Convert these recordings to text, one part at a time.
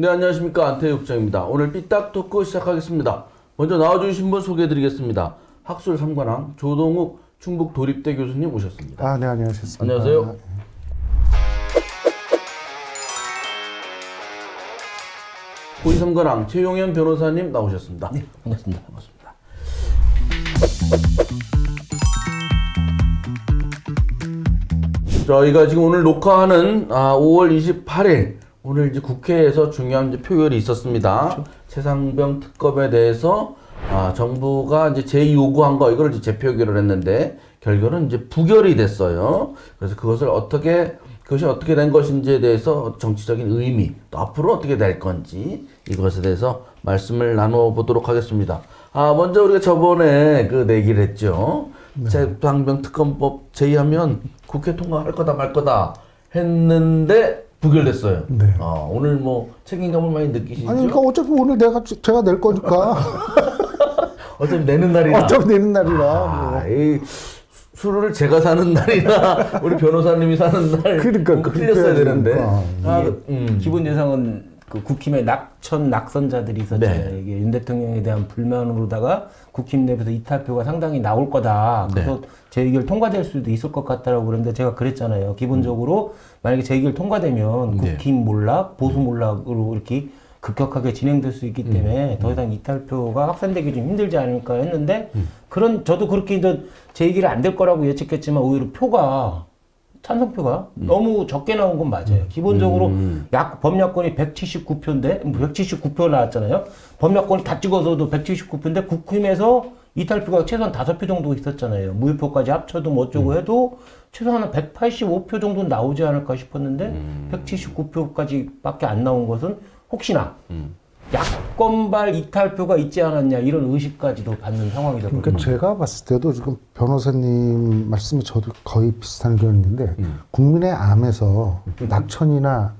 네, 안녕하십니까. 안태욱 국장입니다. 오늘 삐딱 토크 시작하겠습니다. 먼저 나와주신 분 소개해드리겠습니다. 학술 삼관왕 조동욱 충북 도립대 교수님 오셨습니다. 네, 안녕하셨습니까. 안녕하세요. 고위삼관왕 최용현 변호사님 나오셨습니다. 네, 반갑습니다. 저희가 지금 오늘 녹화하는 5월 28일 오늘 이제 국회에서 중요한 이제 표결이 있었습니다. 그렇죠. 최상병 특검에 대해서 정부가 이제 재요구한 거 이걸 이제 재표결을 했는데 결과는 이제 부결이 됐어요. 그래서 그것이 어떻게 된 것인지에 대해서 정치적인 의미, 또 앞으로 어떻게 될 건지 이것에 대해서 말씀을 나눠보도록 하겠습니다. 먼저 우리가 저번에 그 내기를 했죠. 네. 최상병 특검법 제의하면 국회 통과할 거다 말 거다 했는데 부결됐어요. 네. 오늘 뭐 책임감을 많이 느끼시죠? 아니, 그러니까 어차피 오늘 제가 낼 거니까. 어차피 내는 날이라. 어차피 내는 날이라. 이 술을 제가 사는 날이나 우리 변호사님이 사는 날. 그러니까 틀렸어야 되는데. 기본 예상은 그 국힘의 낙선자들이 있었잖아요. 네. 이게 윤 대통령에 대한 불만으로다가 국힘 내부에서 이탈표가 상당히 나올 거다. 그래서 네. 재의결 통과될 수도 있을 것 같다라고 그랬는데 제가 그랬잖아요. 기본적으로 만약에 재의결 통과되면 네. 국힘 몰락, 보수 몰락으로 이렇게 급격하게 진행될 수 있기 때문에 더 이상 이탈표가 확산되기 좀 힘들지 않을까 했는데 저도 그렇게 이제 재의결이 안 될 거라고 예측했지만 오히려 찬성표가 너무 적게 나온 건 맞아요. 기본적으로 범야권이 179표인데 179표 나왔잖아요. 범야권이 다 찍어서도 179표인데 국힘에서 이탈표가 최소한 5표 정도 있었잖아요. 무효표까지 합쳐도 뭐 어쩌고 해도 최소한 한 185표 정도 나오지 않을까 싶었는데 179표까지 밖에 안 나온 것은 혹시나 야권발 이탈표가 있지 않았냐 이런 의식까지도 받는 상황이다. 그러니까 제가 봤을 때도 지금 변호사님 말씀이 저도 거의 비슷한 의견인데 국민의 암에서 낙천이나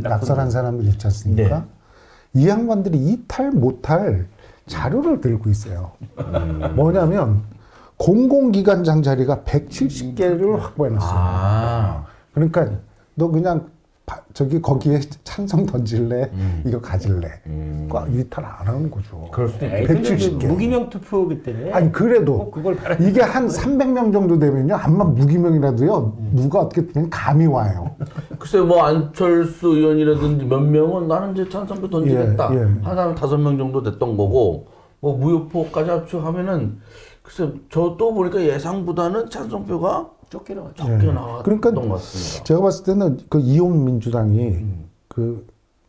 낙선한 사람들 있지 않습니까? 네. 이 양반들이 이탈 못할 자료를 들고 있어요. 뭐냐면 공공기관장 자리가 170개를 확보해놨어요. 그러니까 너 그냥 거기에 찬성 던질래? 이거 가질래? 이탈 안 하는 거죠. 그럴 수도 있고. 170개. 무기명 투표이기 때문에. 아니, 그래도 이게 한 300명 정도 되면요. 암만 무기명이라도요. 누가 어떻게 되면 감이 와요. 글쎄요, 뭐 안철수 의원이라든지 몇 명은 나는 이제 찬성표 던지겠다. 한 사람 5명 정도 됐던 거고, 뭐 무효표까지 합쳐하면은 글쎄 저도 보니까 예상보다는 찬성표가 적게 나왔던 그러니까 것 같습니다. 제가 봤을 때는 그 이혼 민주당이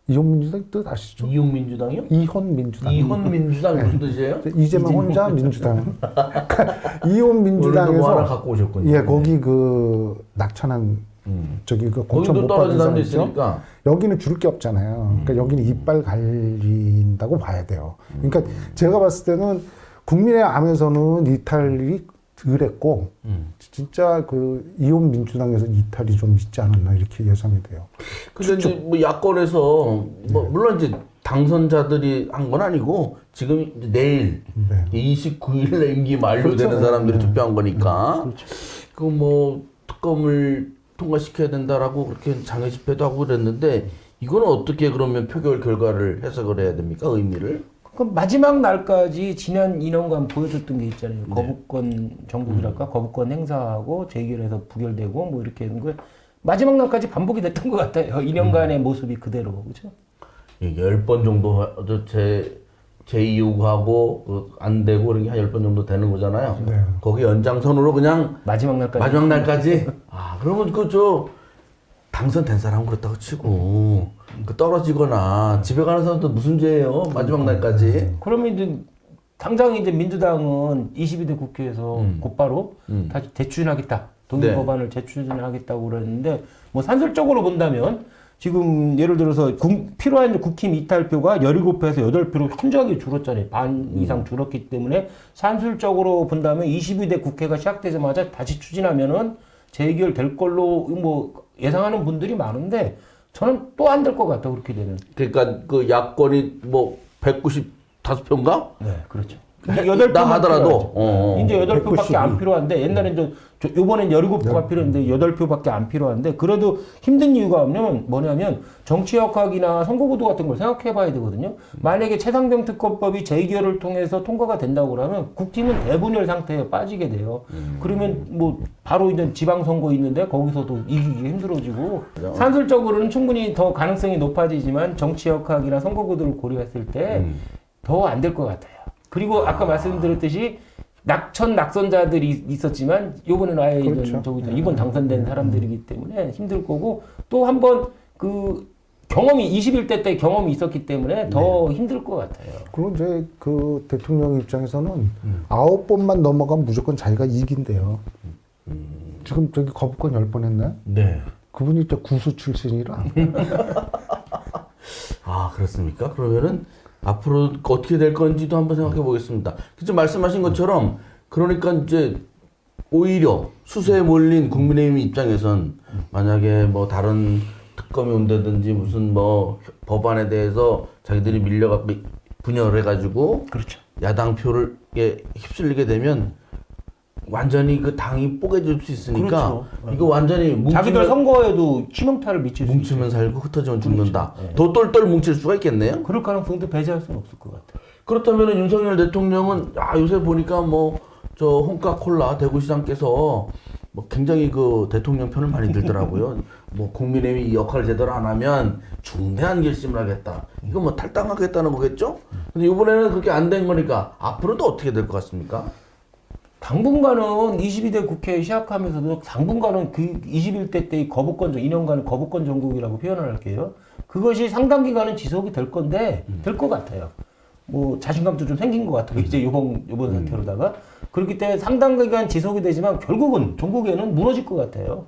이혼 민주당 뜻 아시죠? 이혼 민주당이요? 이혼 민주당. 이혼 민주당 무슨 뜻이에요? 이재명 혼자 민주당. 그러니까 이혼 민주당에서 뭐 하나 갖고 오셨군요. 예, 거기 그 낙천한 공천 못 받은 사람 있죠? 여기는 줄 게 없잖아요. 그러니까 여기는 이빨 갈린다고 봐야 돼요. 그러니까 제가 봤을 때는 국민의 암에서는 이탈이 덜했고 진짜 그 이혼 민주당에서 이탈이 좀 있지 않았나 이렇게 예상이 돼요. 근데 이제 뭐 야권에서 물론 이제 당선자들이 한 건 아니고 지금 이제 내일 29일에 임기 만료되는 사람들이 투표한 거니까 그 뭐 특검을 통과시켜야 된다라고 그렇게 장외 집회도 하고 그랬는데 이거는 어떻게 그러면 표결 결과를 해석을 해야 됩니까? 의미를? 그럼 마지막 날까지 지난 2년간 보여줬던 게 있잖아요. 거부권 정국이랄까 거부권 행사하고 재결해서 부결되고 뭐 이렇게 하는 거에 마지막 날까지 반복이 됐던 것 같아요. 2년간의 모습이 그대로 그렇죠? 10번 정도 제의 요구하고 안 되고 그런 게 한 10번 정도 되는 거잖아요. 네. 거기 연장선으로 그냥 마지막 날까지. 그러면 당선된 사람은 그렇다고 치고 떨어지거나 집에 가는 사람도 무슨 죄예요? 마지막 날까지. 그러면 이제 당장 이제 민주당은 22대 국회에서 곧바로 다시 재추진하겠다. 동의 법안을 재추진하겠다고 그랬는데 뭐 산술적으로 본다면 지금 예를 들어서 필요한 국힘 이탈표가 17표에서 8표로 현저하게 줄었잖아요. 반 이상 줄었기 때문에 산술적으로 본다면 22대 국회가 시작되자마자 다시 추진하면은 재의결 될 걸로 뭐 예상하는 분들이 많은데 저는 또 안 될 것 같다 그렇게 되면. 그러니까 그 야권이 뭐 195표인가? 네, 그렇죠. 이제 8표만 하더라도 이제 8표밖에 안 192. 필요한데 옛날엔 요번엔 17표가 필요했는데 8표밖에 안 필요한데 그래도 힘든 이유가 뭐냐면 정치역학이나 선거구도 같은 걸 생각해 봐야 되거든요. 만약에 최상병 특검법이 재의결을 통해서 통과가 된다고 그러면 국힘은 대분열 상태에 빠지게 돼요. 그러면 뭐 바로 이제 지방선거 있는데 거기서도 이기기 힘들어지고 산술적으로는 충분히 더 가능성이 높아지지만 정치역학이나 선거구도를 고려했을 때 더 안 될 것 같아요. 그리고 아까 말씀드렸듯이 낙선자들이 있었지만 요번에는 아예 그렇죠. 이번 당선된 사람들이기 때문에 힘들 거고 또 한 번 그 경험이 21대 때 경험이 있었기 때문에 더 힘들 것 같아요. 그리고 이제 그 대통령 입장에서는 9번만 넘어가면 무조건 자기가 이긴대요. 지금 저기 거부권 10번 했네? 네. 그분이 또 구수 출신이라. 아, 그렇습니까? 그러면은 앞으로 어떻게 될 건지도 한번 생각해 보겠습니다. 지금 말씀하신 것처럼 그러니까 이제 오히려 수세에 몰린 국민의힘 입장에선 만약에 뭐 다른 특검이 온다든지 무슨 뭐 법안에 대해서 자기들이 밀려갖고 분열해가지고 그렇죠. 야당 표를 휩쓸리게 되면 완전히 그 당이 뽀개질 수 있으니까 그렇죠. 이거 완전히 자기들 선거에도 치명타를 미칠 수 뭉치면 살고 흩어지면 죽는다. 네. 더 똘똘 뭉칠 수가 있겠네요. 그럴 가능성도 배제할 수는 없을 것 같아요. 그렇다면 윤석열 대통령은 요새 보니까 뭐 저 홍카콜라 대구시장께서 뭐 굉장히 그 대통령 편을 많이 들더라고요. 뭐 국민의힘이 이 역할을 제대로 안 하면 중대한 결심을 하겠다. 이거 뭐 탈당하겠다는 거겠죠? 근데 이번에는 그렇게 안 된 거니까 앞으로는 또 어떻게 될 것 같습니까? 당분간은 22대 국회 시작하면서도 당분간은 그 21대 때의 거부권, 2년간의 거부권 정국이라고 표현을 할게요. 그것이 상당 기간은 지속이 될 건데, 될 것 같아요. 뭐, 자신감도 좀 생긴 것 같아요. 이제 요번 사태로다가. 그렇기 때문에 상당 기간 지속이 되지만 결국은 전국에는 무너질 것 같아요.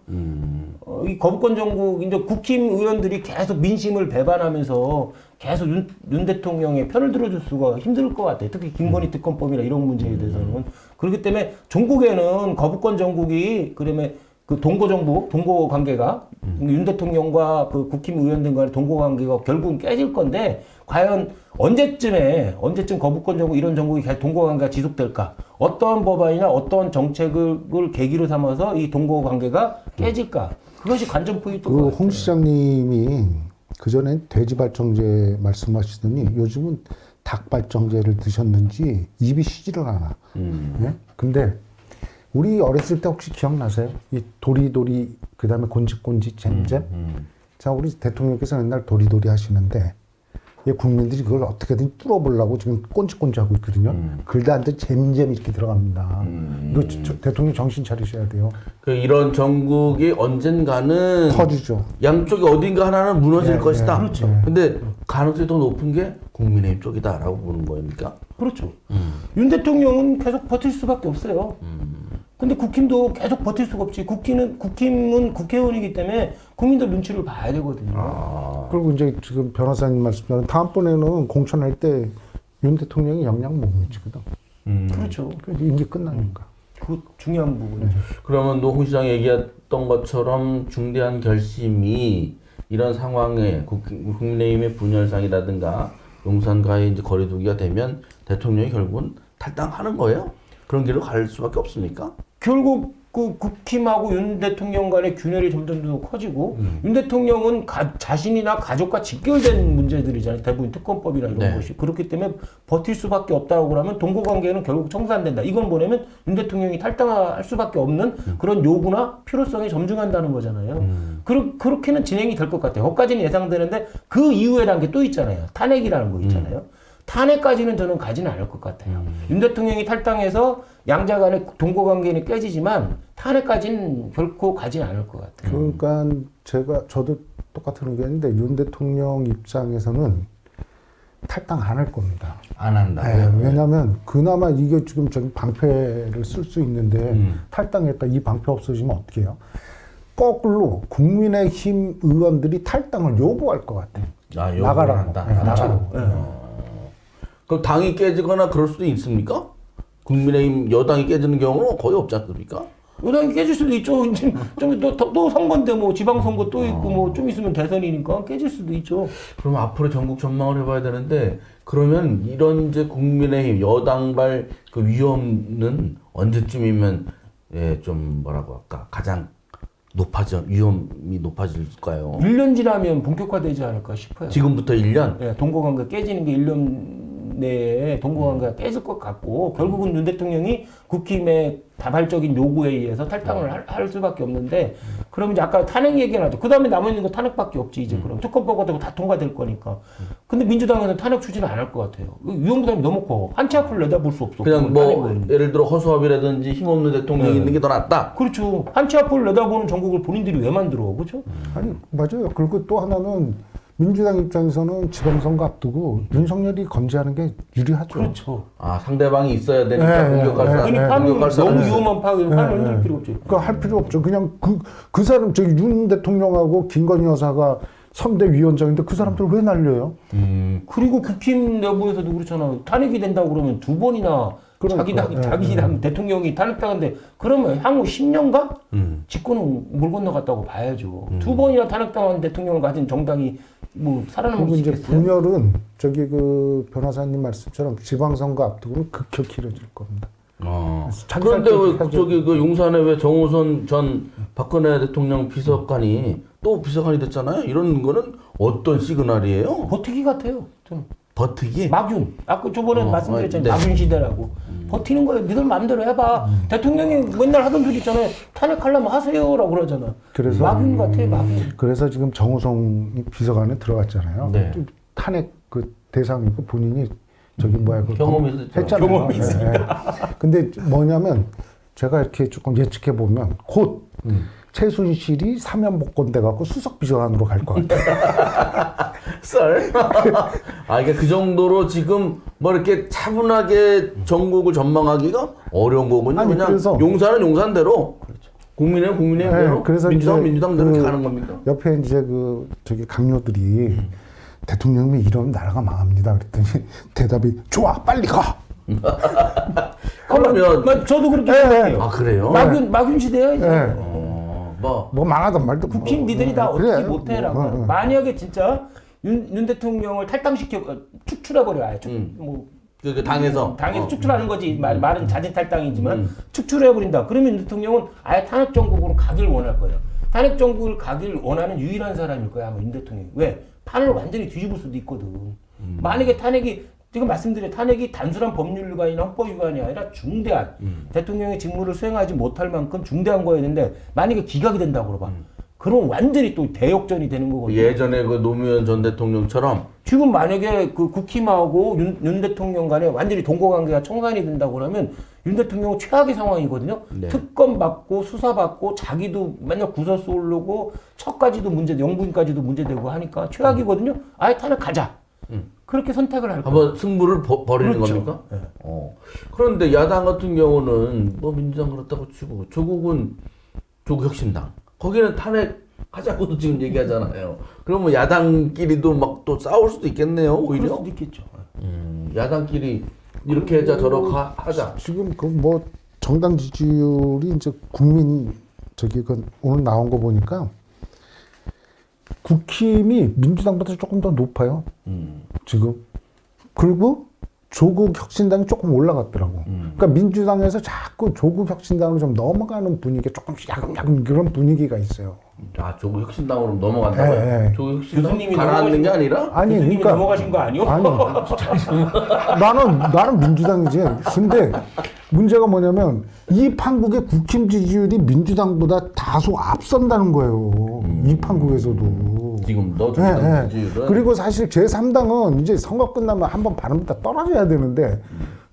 이 거부권 정국, 이제 국힘 의원들이 계속 민심을 배반하면서 계속 윤 대통령의 편을 들어줄 수가 힘들 것 같아요. 특히 김건희 특검법이나 이런 문제에 대해서는. 그렇기 때문에 전국에는 거부권 정국이 그러면 그 동거 관계가 윤 대통령과 그 국힘 의원들 간의 동거 관계가 결국은 깨질 건데 과연 언제쯤 거부권 정국 이런 정국이 계속 동거 관계가 지속될까? 어떠한 법안이나 어떠한 정책을 계기로 삼아서 이 동거 관계가 깨질까? 그것이 관전 포인트인 것 그 같아요. 홍 시장님이 그전엔 돼지 발정제 말씀하시더니 요즘은 닭 발정제를 드셨는지 입이 쉬지를 않아. 예? 근데 우리 어렸을 때 혹시 기억나세요? 이 도리도리 그다음에 곤지곤지 잼잼. 자, 우리 대통령께서 맨날 도리도리 하시는데 이 국민들이 그걸 어떻게든 뚫어보려고 지금 꼰지꼰지 하고 있거든요. 글다한테 잼잼 이렇게 들어갑니다. 이거 대통령 정신 차리셔야 돼요. 그 이런 전국이 언젠가는 터지죠. 양쪽이 어딘가 하나는 무너질 예, 것이다. 예, 그렇죠. 근데 가능성이 더 높은 게 국민의힘 쪽이다라고 보는 거니까. 그렇죠. 윤 대통령은 계속 버틸 수밖에 없어요. 근데 국힘도 계속 버틸 수가 없지. 국힘은 국회의원이기 때문에 국민들 눈치를 봐야 되거든요. 그리고 이제 지금 변호사님 말씀처럼 다음번에는 공천할 때 윤 대통령이 영향 못 미치거든. 그렇죠. 임기 끝나니까. 그 중요한 부분이죠. 그러면 노홍 시장이 얘기했던 것처럼 중대한 결심이 이런 상황에 국민의힘의 분열상이라든가 용산과의 이제 거리두기가 되면 대통령이 결국은 탈당하는 거예요? 그런 길로 갈 수밖에 없습니까? 결국 그 국힘하고 윤 대통령 간의 균열이 점점 더 커지고 윤 대통령은 자신이나 가족과 직결된 문제들이잖아요. 대부분 특검법이나 이런 네. 것이. 그렇기 때문에 버틸 수밖에 없다고 그러면 동거관계는 결국 청산된다. 이건 뭐냐면 윤 대통령이 탈당할 수밖에 없는 그런 요구나 필요성이 점증한다는 거잖아요. 그렇게는 진행이 될 것 같아요. 거기까지는 예상되는데 그 이후의 단계 또 있잖아요. 탄핵이라는 거 있잖아요. 탄핵까지는 저는 가지는 않을 것 같아요. 윤 대통령이 탈당해서 양자 간의 동거관계는 깨지지만 탄핵까지는 결코 가지는 않을 것 같아요. 그러니까 저도 똑같은 의견인데 윤 대통령 입장에서는 탈당 안 할 겁니다. 안 한다. 네, 왜냐하면 그나마 이게 지금 저기 방패를 쓸 수 있는데 탈당했다 이 방패 없어지면 어떻게 해요? 거꾸로 국민의힘 의원들이 탈당을 요구할 것 같아요. 나가라고. 한다. 네, 나가라고. 그럼 당이 깨지거나 그럴 수도 있습니까? 국민의힘 여당이 깨지는 경우는 거의 없지 않습니까? 여당이 깨질 수도 있죠. 이제 또 선거인데 뭐 지방선거 또 있고 뭐 좀 있으면 대선이니까 깨질 수도 있죠. 그럼 앞으로 전국 전망을 해봐야 되는데 그러면 이런 이제 국민의힘 여당발 그 위험은 언제쯤이면 예, 좀 뭐라고 할까 가장 위험이 높아질까요? 1년 지나면 본격화되지 않을까 싶어요. 지금부터 1년? 네, 동거관계 깨지는 게 1년 내에 동거관계가 깨질 것 같고 결국은 윤 대통령이 국힘의 다발적인 요구에 의해서 탈당을 할 수밖에 없는데 그러면 이제 아까 탄핵 얘기가 나죠. 그 다음에 남아있는 거 탄핵밖에 없지 이제 그럼 특검법가 되고 다 통과될 거니까. 근데 민주당에서는 탄핵 추진을 안 할 것 같아요. 위험부담이 너무 커. 한 치 앞을 내다볼 수 없어. 그냥 뭐 탄핵은. 예를 들어 허수아비라든지 힘없는 대통령이 있는 게 더 낫다. 그렇죠. 한 치 앞을 내다보는 전국을 본인들이 왜 만들어, 그렇죠? 아니 맞아요. 그리고 또 하나는 민주당 입장에서는 지방선거 앞두고 윤석열이 건재하는 게 유리하죠. 그렇죠. 아 상대방이 있어야 되니까 공격할 사람. 그러니 판을 너무 위험한 파악을 판을 흔들 필요 없죠. 그거 할 필요 없죠. 그냥 그 사람 저기 윤 대통령하고 김건희 여사가 선대위원장인데 그 사람들 왜 날려요? 그리고 국힘 내부에서도 그렇잖아. 탄핵이 된다고 그러면 두 번이나 그러니까, 자기 당 대통령이 탄핵당한데 그러면 향후 10년간 집권은 물 건너갔다고 봐야죠. 두 번이나 탄핵당한 대통령을 가진 정당이 뭐 살아남을 그리고 수 이제 있겠어요? 분열은 저기 그 변호사님 말씀처럼 지방선거 앞두고는 급격히 길어질 겁니다. 자기 그런데 살 왜 때 저기 그 용산에 왜 정호선 전 박근혜 대통령 비서관이 또 비서관이 됐잖아요. 이런 거는 어떤 시그널이에요? 버티기 같아요. 저는. 버티기? 막윤. 아까 저번에 말씀드렸잖아요. 네. 막윤 시대라고. 버티는 거예요. 니들 마음대로 해봐. 대통령이 맨날 하던 소리 있잖아요. 탄핵하려면 하세요라고 그러잖아. 그래서 막윤 같아, 막윤. 그래서 지금 정우성 비서관에 들어갔잖아요. 네. 좀 탄핵 그 대상이고 본인이 저기 뭐야 그 경험이 있었죠. 했잖아요. 경험이 있으니까. 예, 예. 근데 뭐냐면 제가 이렇게 조금 예측해 보면 곧 최순실이 사면복권 돼갖고 수석 비서관으로 갈 것 같아요. 썰? 아, 이게 그 정도로 지금 뭐 이렇게 차분하게 전국을 전망하기가 어려운 거군요. 아니, 그냥 그래서- 용산은 용산대로, 국민은 국민의대로, 네, 그래서 민주당은 이제 민주당대로 그 가는 겁니까? 옆에 이제 그 저기 강요들이 대통령이 이러면 나라가 망합니다. 그랬더니 대답이 좋아 빨리 가. 그러면 저도 그렇게 예, 생각해요. 아 그래요? 막윤 시대야 이제. 예. 뭐 뭐 망하던 말도 국힘 니들이 다 그래. 어떻게 못해라고. 뭐, 만약에 진짜 윤 대통령을 탈당시켜 축출해버려. 아예 뭐 그 당에서 축출하는 거지. 말은 자진 탈당이지만 축출해버린다. 그러면 윤 대통령은 아예 탄핵 정국으로 가길 원할 거예요. 탄핵 정국을 가길 원하는 유일한 사람일 거야 아마 윤 대통령이. 왜? 판을 완전히 뒤집을 수도 있거든. 만약에 탄핵이 지금 말씀드린 탄핵이 단순한 법률 위반이나 헌법 위반이 아니라 중대한 대통령의 직무를 수행하지 못할 만큼 중대한 거였는데 만약에 기각이 된다고 그러봐. 그럼 완전히 또 대역전이 되는 거거든요. 예전에 그 노무현 전 대통령처럼 지금 만약에 그 국힘하고 윤 대통령 간에 완전히 동거관계가 청산이 된다고 그러면 윤 대통령은 최악의 상황이거든요. 네. 특검 받고 수사 받고 자기도 맨날 구설수 오르고 척까지도 문제, 영부인까지도 문제되고 하니까 최악이거든요. 아예 탄핵하자. 그렇게 선택을 할 거예요. 한번 승부를 벌이는 그렇죠. 겁니까? 네. 그런데 야당 같은 경우는 뭐 민주당 그렇다고 치고 조국은 조국혁신당 거기는 탄핵하자고도 지금 얘기하잖아요. 그러면 야당끼리도 막 또 싸울 수도 있겠네요. 그럴 오히려 수도 있겠죠. 야당끼리 이렇게 하자 저렇게 하자. 지금 그 뭐 정당 지지율이 이제 국민 저기 그 오늘 나온 거 보니까 국힘이 민주당보다 조금 더 높아요. 지금. 그리고 조국 혁신당이 조금 올라갔더라고. 그러니까 민주당에서 자꾸 조국 혁신당으로 좀 넘어가는 분위기, 조금씩 야금야금 그런 분위기가 있어요. 아 조국혁신당으로 넘어간다고요? 네. 조국혁신당 교수님이 가라앉는 게 아니라? 아니, 교수님이 그러니까 넘어가신 거 아니요? 아니, 나는 민주당이지. 근데 문제가 뭐냐면 이 판국의 국힘 지지율이 민주당보다 다소 앞선다는 거예요. 이 판국에서도. 지금 너 예, 정당 예. 지지율은 그리고 사실 제3당은 이제 선거 끝나면 한번 바람부터 떨어져야 되는데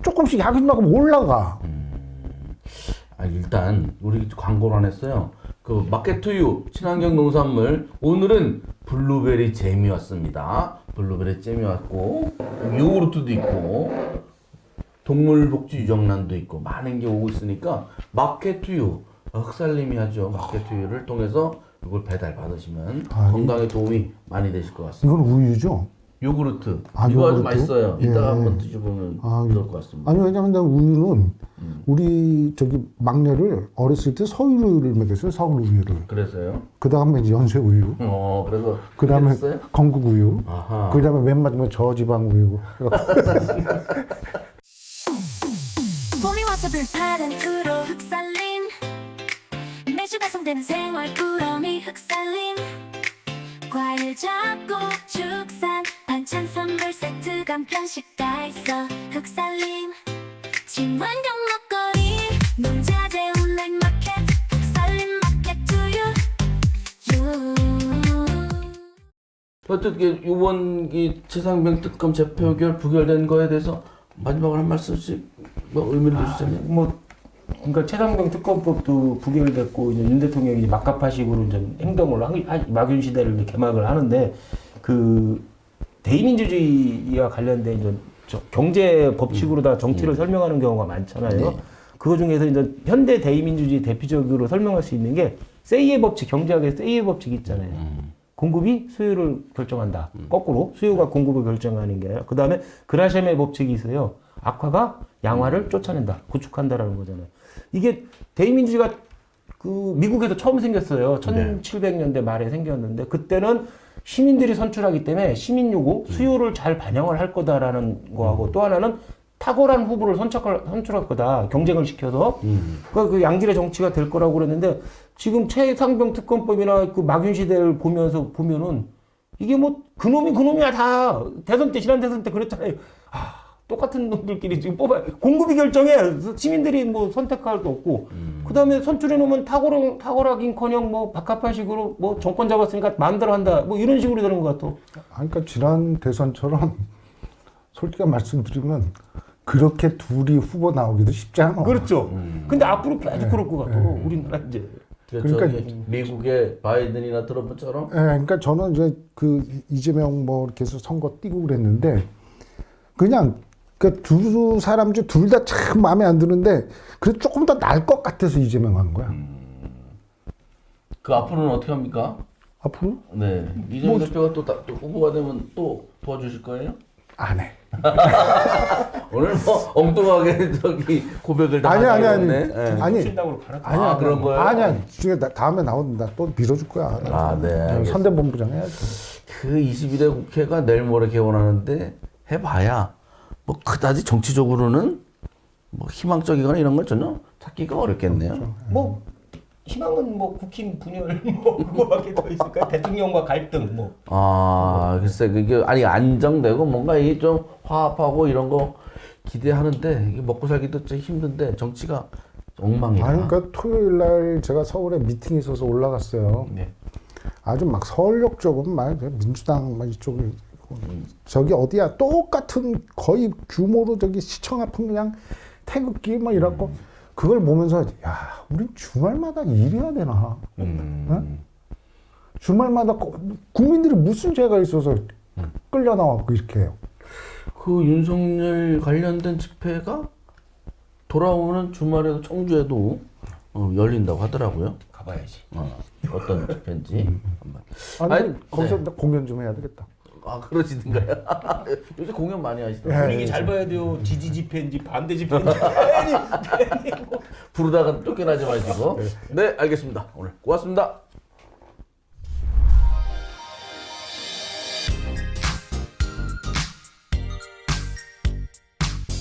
조금씩 야금야금 올라가. 일단 우리 광고를 안 했어요. 그 마켓투유 친환경 농산물 오늘은 블루베리 잼이 왔습니다. 블루베리 잼이 왔고 요구르트도 있고 동물복지 유정란도 있고 많은 게 오고 있으니까 마켓투유 흑살님이 하죠. 마켓투유를 통해서 이걸 배달 받으시면 건강에 도움이 많이 되실 것 같습니다. 이건 우유죠? 요구르트. 아, 이거 아주 요구르트? 맛있어요. 예. 이따가 한번 드셔보면 좋을 것 같습니다. 아니 왜냐면 내가 우유는 우리 저기 막내를 어렸을 때 서울을 먹였어요. 서울 우유를. 그래서요? 그 다음에 이제 연세 우유. 그래서 그 다음에 했어요? 건국 우유. 아하. 그 다음에 맨 마지막에 저지방 우유. 봄이 와서 불타는 프로 흑살림 매주 발송되는 생활 꾸러미 흑살림 과일 잡고 축산 반찬 선물 세트 간편식 다 있어 흑살림 친환경 먹거리 농자재 온라인 마켓 흑살림 마켓 투유 어떻게 이번 이 최상병 특검 재표결 부결된 거에 대해서 마지막으로 한 말씀씩 뭐 의미를 두시자면 뭐 그러니까 최상병 특검법도 부결됐고 이제 윤 대통령이 이제 막가파식으로 이제 행동을 막윤 시대를 이제 개막을 하는데 그 대의민주주의와 관련된 이제 경제 법칙으로 다 정치를 설명하는 경우가 많잖아요. 네. 그거 중에서 이제 현대 대의민주주의 대표적으로 설명할 수 있는 게 세이의 법칙, 경제학의 세이의 법칙 있잖아요. 공급이 수요를 결정한다. 거꾸로 수요가 공급을 결정하는 게 아니라 그 다음에 그라셈의 법칙이 있어요. 악화가 양화를 쫓아낸다, 구축한다라는 거잖아요. 이게 대의민주주의가 그 미국에서 처음 생겼어요. 1700년대 말에 생겼는데 그때는 시민들이 선출하기 때문에 시민 요구, 수요를 잘 반영을 할 거다라는 거하고 또 하나는 탁월한 후보를 선출할 거다. 경쟁을 시켜서. 그러니까 그 양질의 정치가 될 거라고 그랬는데 지금 최상병 특검법이나 그 막윤 시대를 보면은 이게 뭐 그놈이야 다. 대선 때 지난 대선 때 그랬잖아요. 똑같은 놈들끼리 지금 뽑아요. 공급이 결정해. 시민들이 뭐 선택할 거 없고. 그 다음에 선출해 놓으면 탁월하긴커녕 뭐 박하파식으로 뭐 정권 잡았으니까 마음대로 한다. 뭐 이런 식으로 되는 것 같아. 그러니까 지난 대선처럼 솔직히 말씀드리면 그렇게 둘이 후보 나오기도 쉽지 않아. 그렇죠. 근데 앞으로 계속 그럴 것 같아. 우리나라 이제. 그러니까 그러니까 미국의 바이든이나 트럼프처럼 그러니까 저는 이제 그 이재명 뭐 이렇게 해서 선거 뛰고 그랬는데 그냥 그 두 사람 중 둘 다 참 마음에 안 드는데 그래도 조금 더 나을 것 같아서 이재명 하는 거야. 그 앞으로는 어떻게 합니까? 앞으로? 네. 이재명 대표가 또 후보가 되면 또 도와주실 거예요? 안 해. 오늘 뭐 엉뚱하게 저기 고백을 다 아니. 아니. 친다고 갈아. 아, 그런 거예요? 아니야. 지금 다음에 나온다. 또 밀어줄 거야. 아, 네. 알겠습니다. 선대본부장 해야지. 그 22대 국회가 내일 모레 개원하는데 해봐야 뭐 그다지 정치적으로는 뭐 희망적이거나 이런 건 전혀 찾기가 어렵겠네요. 그렇죠. 뭐 희망은 뭐 국힘 분열 뭐 그거밖에 더 있을까? 대통령과 갈등 뭐. 아, 글쎄 그게 아니 안정되고 뭔가 이게 좀 화합하고 이런 거 기대하는데 이게 먹고 살기도 좀 힘든데 정치가 엉망이다. 아니, 그러니까 토요일 날 제가 서울에 미팅이 있어서 올라갔어요. 네. 아주 막 서울역 쪽은 막 민주당 막 이쪽에 저기 어디야 똑같은 거의 규모로 저기 시청 앞은 그냥 태극기 막 이렇고 그걸 보면서 야 우리 주말마다 일해야 되나? 응? 주말마다 국민들이 무슨 죄가 있어서 끌려 나와고 이렇게 해요. 그 윤석열 관련된 집회가 돌아오는 주말에도 청주에도 열린다고 하더라고요. 가봐야지. 어떤 집회인지. 아니, 아니, 거기서 네. 공연 좀 해야 되겠다. 아 그러시던가요? 요새 공연 많이 하시더라고요. 예. 분위기 잘 봐야 돼요. 지지 집회인지 반대 집회인지 괜히 뭐. 부르다가 쫓겨나지 마시고. 네, 알겠습니다. 오늘 고맙습니다.